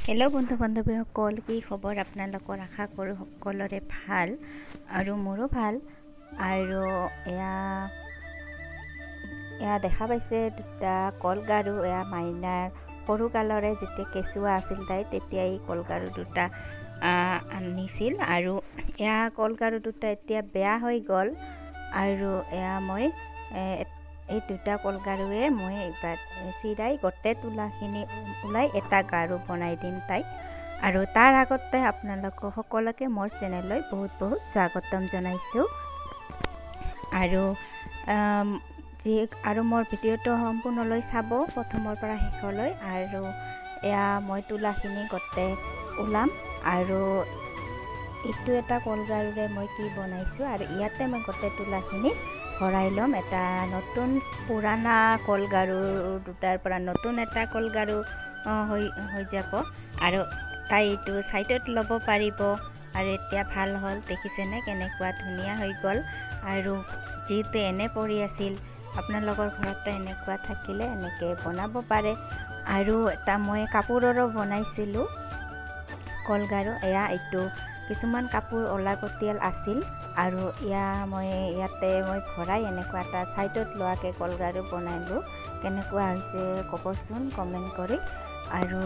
Hello' বন্ধু বান্ধৱীসকল, কি খবৰ? আপোনালোকৰ আশা কৰোঁ সকলোৰে ভাল আৰু মোৰো ভাল। আৰু এয়া দেখা পাইছে দুটা কলগাৰু। এয়া মাইনাৰ সৰুকালৰে যেতিয়া কেঁচুৱা আছিল তাই, তেতিয়া এই কলগাৰু দুটা আনিছিল। আৰু এয়া কলগাৰু দুটা এতিয়া বেয়া হৈ গ'ল। আৰু এয়া মই এই দুটা কলগাৰুৱে মই এইবাৰ চিৰাই গোটেই তোলাখিনি ওলাই এটা গাৰু বনাই দিম তাইক। আৰু তাৰ আগতে আপোনালোকক সকলোকে মোৰ চেনেললৈ বহুত বহুত স্বাগতম জনাইছোঁ। আৰু মোৰ ভিডিঅ'টো সম্পূৰ্ণলৈ চাব, প্ৰথমৰ পৰা শেষলৈ। আৰু এয়া মই তোলাখিনি গোটেই ওলাম। আৰু এইটো এটা কলগাৰুৰে মই কি বনাইছোঁ, আৰু ইয়াতে মই গোটেই তোলাখিনি ভৰাই ল'ম। এটা নতুন পুৰাণা কলগাৰু দুটাৰ পৰা নতুন এটা কলগাৰু হৈ যাব। আৰু তাই এইটো ছাইডত ল'ব পাৰিব। আৰু এতিয়া ভাল হ'ল, দেখিছেনে কেনেকুৱা ধুনীয়া হৈ গ'ল। আৰু যিহেতু এনে পৰি আছিল, আপোনালোকৰ ঘৰতো এনেকুৱা থাকিলে এনেকৈ বনাব পাৰে। আৰু এটা মই কাপোৰৰো বনাইছিলোঁ কলগাৰু। এইটো কিছুমান কাপোৰ অলাগতিয়াল আছিল, আৰু ইয়াতে মই ভৰাই এনেকুৱা এটা ছাইডত লোৱাকৈ কলগাৰু বনালোঁ। কেনেকুৱা হৈছে ক'বচোন কমেণ্ট কৰি। আৰু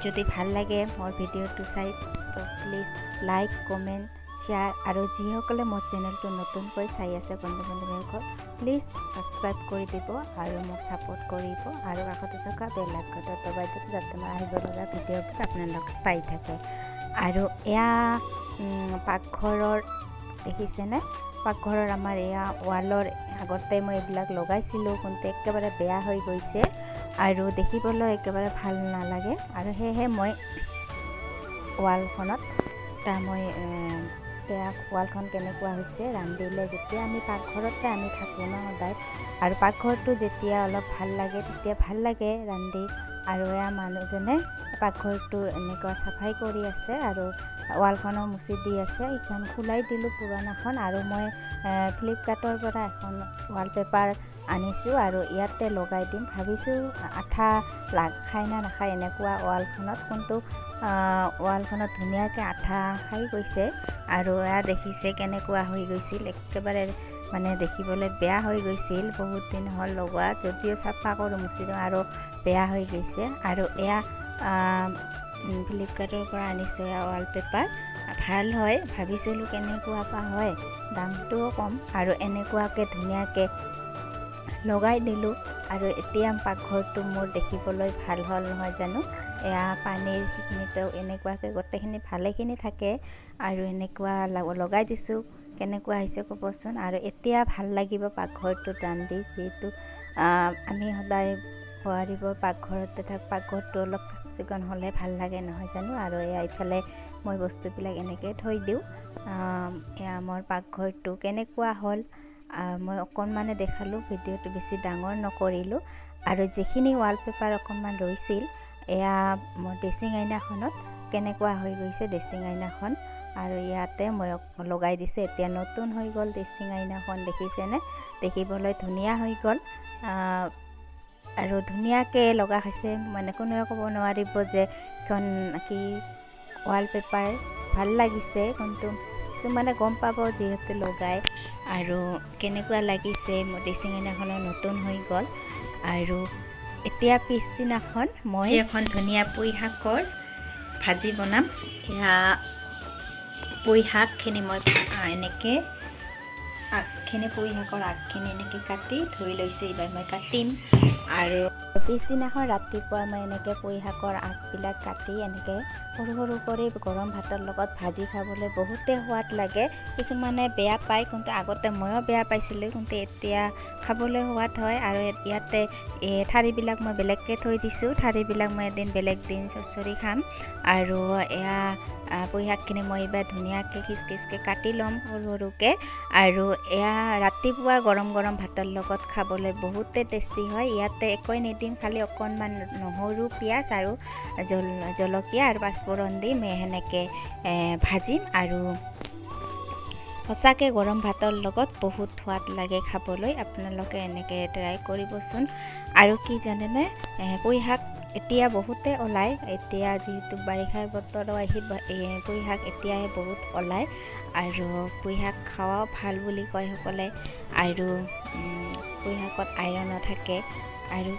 যদি ভাল লাগে মোৰ ভিডিঅ'টো চাই, তো প্লিজ লাইক, কমেণ্ট, শ্বেয়াৰ। আৰু যিসকলে মোৰ চেনেলটো নতুনকৈ চাই আছে বন্ধু বান্ধৱীসকল, প্লিজ ছাবস্ক্ৰাইব কৰি দিব আৰু মোক ছাপোৰ্ট কৰিব। আৰু কাষতে থকা বেল আইকনটো দবাই দিব, যাতে মই আহিব লগা ভিডিঅ'বোৰ আপোনালোকে পাই থাকে। আৰু এয়া পাকঘৰৰ, দেখিছেনে? পাকঘৰৰ আমাৰ এয়া ৱালৰ আগতে মই এইবিলাক লগাইছিলোঁ, কিন্তু একেবাৰে বেয়া হৈ গৈছে আৰু দেখিবলৈ একেবাৰে ভাল নালাগে। আৰু সেয়েহে মই ৱালখনত এয়া ৱালখন কেনেকুৱা হৈছে, ৰান্ধিলে যেতিয়া আমি পাকঘৰতে আমি থাকোঁ ন সদায়, আৰু পাকঘৰটো যেতিয়া অলপ ভাল লাগে তেতিয়া ভাল লাগে ৰান্ধি। আৰু এয়া মানুহজনে পাকঘৰটো এনেকুৱা চাফাই কৰি আছে, আৰু ৱালখনো মুচি দি আছে। এইখন খোলাই দিলোঁ পুৰণাখন। আৰু মই ফ্লিপকাৰ্টৰ পৰা এখন ৱালপেপাৰ আনিছোঁ, আৰু ইয়াতে লগাই দিম ভাবিছোঁ। আঠা খায় না নাখায় এনেকুৱা ৱালখনত, কিন্তু ৱালখনত ধুনীয়াকৈ আঠা খাই গৈছে। আৰু এয়া দেখিছে কেনেকুৱা হৈ গৈছিল, একেবাৰে মানে দেখিবলৈ বেয়া হৈ গৈছিল। বহুত দিন হ'ল লগোৱা, যদিও চাফা কৰোঁ মুচি দিওঁ আৰু বেয়া হৈ গৈছে। আৰু এয়া ফ্লিপকাৰ্টৰ পৰা আনিছোঁ এয়া ৱালপেপাৰ। ভাল হয়, ভাবিছিলোঁ কেনেকুৱা বা হয়, দামটোও কম। আৰু এনেকুৱাকৈ ধুনীয়াকৈ লগাই দিলোঁ। আৰু এতিয়া পাকঘৰটো মোৰ দেখিবলৈ ভাল হ'ল নহয় জানো। এয়া পানীৰ সেইখিনিতো এনেকুৱাকৈ গোটেইখিনি ভালেখিনি থাকে। আৰু এনেকুৱা লগাই দিছোঁ, কেনেকুৱা হৈছে ক'বচোন। আৰু এতিয়া ভাল লাগিব পাকঘৰটোত ৰান্ধি, যিহেতু আমি সদায় বোৱাৰীবোৰ পাকঘৰতে পাকঘৰটো অলপ চাফ চিকুণ হ'লে ভাল লাগে নহয় জানো। আৰু এয়া ইফালে মই বস্তুবিলাক এনেকৈ থৈ দিওঁ। এয়া মোৰ পাকঘৰটো কেনেকুৱা হ'ল মই অকণমানে দেখালোঁ, ভিডিঅ'টো বেছি ডাঙৰ নকৰিলোঁ। আৰু যিখিনি ৱালপেপাৰ অকণমান ৰৈছিল, এয়া মোৰ ড্ৰেছিং আইনাখনত কেনেকুৱা হৈ গৈছে ড্ৰেছিং আইনাখন। আৰু ইয়াতে মই লগাই দিছোঁ। এতিয়া নতুন হৈ গ'ল ড্ৰেছিং আইনাখন, দেখিছেনে? দেখিবলৈ ধুনীয়া হৈ গ'ল। আৰু ধুনীয়াকৈ লগা হৈছে, মানে কোনেও ক'ব নোৱাৰিব যে এখন কি ৱালপেপাৰ ভাল লাগিছে, কিন্তু কিছুমানে গম পাব যিহেতু লগাই। আৰু কেনেকুৱা লাগিছে, মোৰ ড্ৰেছিং আইনাখনো নতুন হৈ গ'ল। আৰু এতিয়া পিছদিনাখন মই এখন ধুনীয়া পুঁই শাকৰ ভাজি বনাম। এয়া পুঁই শাকখিনি মই এনেকৈ পুঁই শাকৰ আগখিনি এনেকৈ কাটি ধুই লৈছোঁ। এইবাৰ মই কাটিম। আৰু পিছদিনাখন ৰাতিপুৱা মই এনেকৈ পুঁই শাকৰ আগবিলাক কাটি এনেকৈ সৰু সৰু কৰি গৰম ভাতৰ লগত ভাজি খাবলৈ বহুতেই সোৱাদ লাগে। কিছুমানে বেয়া পায়, কিন্তু আগতে ময়ো বেয়া পাইছিলোঁ, কিন্তু এতিয়া খাবলৈ সোৱাদ হয়। আৰু ইয়াতে ঠাৰিবিলাক মই বেলেগকৈ থৈ দিছোঁ। ঠাৰিবিলাক মই এদিন বেলেগ দিন চচ্চৰি খাম। আৰু এয়া পুঁই শাকখিনি মই এইবাৰ ধুনীয়াকৈ খিচখিচকৈ কাটি ল'ম সৰু সৰুকৈ। আৰু এয়া ৰাতিপুৱা গৰম গৰম ভাতৰ লগত খাবলৈ বহুতেই টেষ্টি হয়। ইয়াতে একোৱে নিদিম, খালি অকণমান নহৰু, পিঁয়াজ আৰু জলকীয়া আৰু পাঁচফোৰণ দি মই সেনেকৈ ভাজিম। আৰু সঁচাকৈ গৰম ভাতৰ লগত বহুত সোৱাদ লাগে খাবলৈ। আপোনালোকে এনেকৈ ট্ৰাই কৰিবচোন। আৰু কি জানেনে, পুঁই শাক এতিয়া বহুতে ওলায় এতিয়া যিহেতু বাৰিষাৰ বতৰ পুঁই শাক এতিয়াই বহুত ওলায় আৰু পুঁই শাক খোৱাও ভাল বুলি কয় সকলে আৰু পুঁই শাকত আইৰণো থাকে আৰু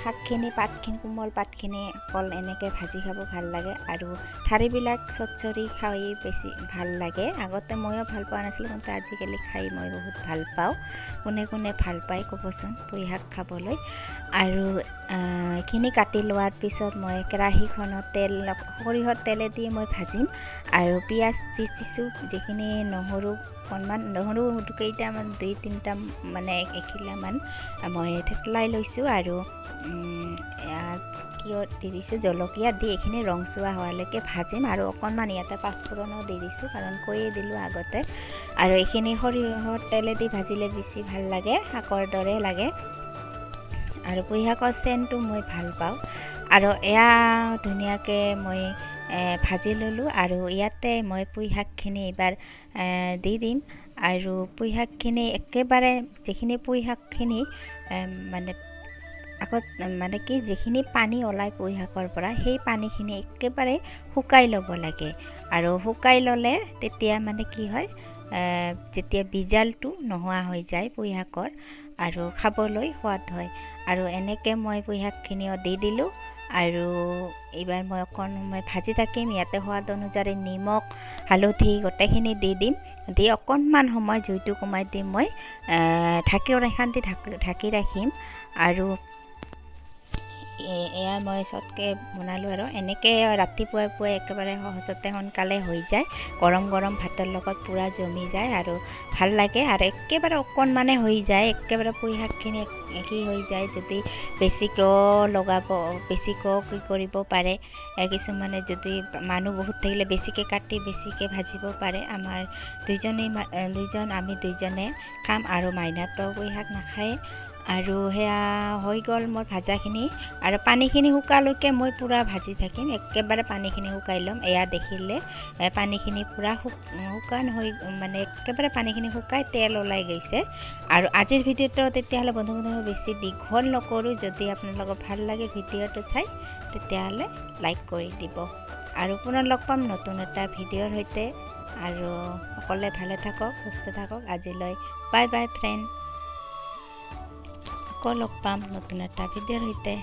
শাকখিনি পাতখিনি কোমল পাতখিনি অকল এনেকৈ ভাজি খাব ভাল লাগে আৰু ঠাৰিবিলাক চচ্চৰি খাই বেছি ভাল লাগে আগতে ময়ো ভাল পোৱা নাছিলোঁ কিন্তু আজিকালি খাই মই বহুত ভাল পাওঁ কোনে কোনে ভাল পায় ক'বচোন পুঁই শাক খাবলৈ আৰু এইখিনি কাটি লোৱাৰ পিছত মই কেৰাহীখনত সৰিয়হৰ তেলেদি মই ভাজিম আৰু পিঁয়াজ দিছোঁ যিখিনি নহৰু অকণমান নহৰু কেইটামান 2-3টা মানে এখিলামান মই থেতলাই লৈছোঁ আৰু কিয় দি দিছোঁ জলকীয়া দি এইখিনি ৰংচোৱা হোৱালৈকে ভাজিম আৰু অকণমান ইয়াতে পাঁচফোৰণো দি দিছোঁ কাৰণ কৈয়ে দিলোঁ আগতে আৰু এইখিনি সৰিয়হৰ তেলেদি ভাজিলে বেছি ভাল লাগে শাকৰ দৰে লাগে আৰু পুঁই শাকৰ চেনটো মই ভাল পাওঁ আৰু এয়া ধুনীয়াকৈ মই ভাজি ল'লোঁ আৰু ইয়াতে মই পুঁই শাকখিনি এইবাৰ দি দিম আৰু পুঁই শাকখিনি একেবাৰে যিখিনি পুঁই শাকখিনি মানে আগত মানে কি যিখিনি পানী ওলায় পুঁই শাকৰ পৰা সেই পানীখিনি একেবাৰে শুকাই ল'ব লাগে আৰু শুকাই ল'লে তেতিয়া মানে কি হয় যেতিয়া বিজালটো নোহোৱা হৈ যায় পুঁই শাকৰ আৰু খাবলৈ সোৱাদ হয় আৰু এনেকৈ মই পুঁই শাকখিনিও দি দিলোঁ আৰু এইবাৰ মই অকণমান ভাজি থাকিম ইয়াতে সোৱাদ অনুযায়ী নিমখ হালধি গোটেইখিনি দি দিম দি অকণমান সময় জুইটো কমাই দিম মই ঢাকি ৰাখিম আৰু এয়া মই চটকৈ বনালোঁ আৰু এনেকৈ ৰাতিপুৱাই একেবাৰে সহজতে সোনকালে হৈ যায় গৰম গৰম ভাতৰ লগত পূৰা জমি যায় আৰু ভাল লাগে আৰু একেবাৰে অকণমানে হৈ যায় একেবাৰে পুঁই শাকখিনি কি হৈ যায় যদি বেছিকৈও বেছিকৈও কি কৰিব পাৰে কিছুমানে যদি মানুহ বহুত থাকিলে বেছিকৈ কাটি বেছিকৈ ভাজিব পাৰে আমাৰ আমি দুইজনে খাম আৰু মাইনাতো পুঁই শাক নাখায় আৰু সেয়া হৈ গ'ল মোৰ ভাজাখিনি আৰু পানীখিনি শুকালৈকে মই পূৰা ভাজি থাকিম একেবাৰে পানীখিনি শুকাই ল'ম এয়া দেখিলে পানীখিনি পূৰা শুকান হৈ মানে একেবাৰে পানীখিনি শুকাই তেল ওলাই গৈছে আৰু আজিৰ ভিডিঅ'টো তেতিয়াহ'লে বন্ধু বেছি দীঘল নকৰোঁ যদি আপোনালোকক ভাল লাগে ভিডিঅ'টো চাই তেতিয়াহ'লে লাইক কৰি দিব আৰু পুনৰ লগ পাম নতুন এটা ভিডিঅ'ৰ সৈতে আৰু সকলোৱে ভালে থাকক সুস্থ থাকক আজিলৈ বাই বাই ফ্ৰেণ্ড আকৌ লগ পাম নতুন এটা ভিডিঅ'ৰ সৈতে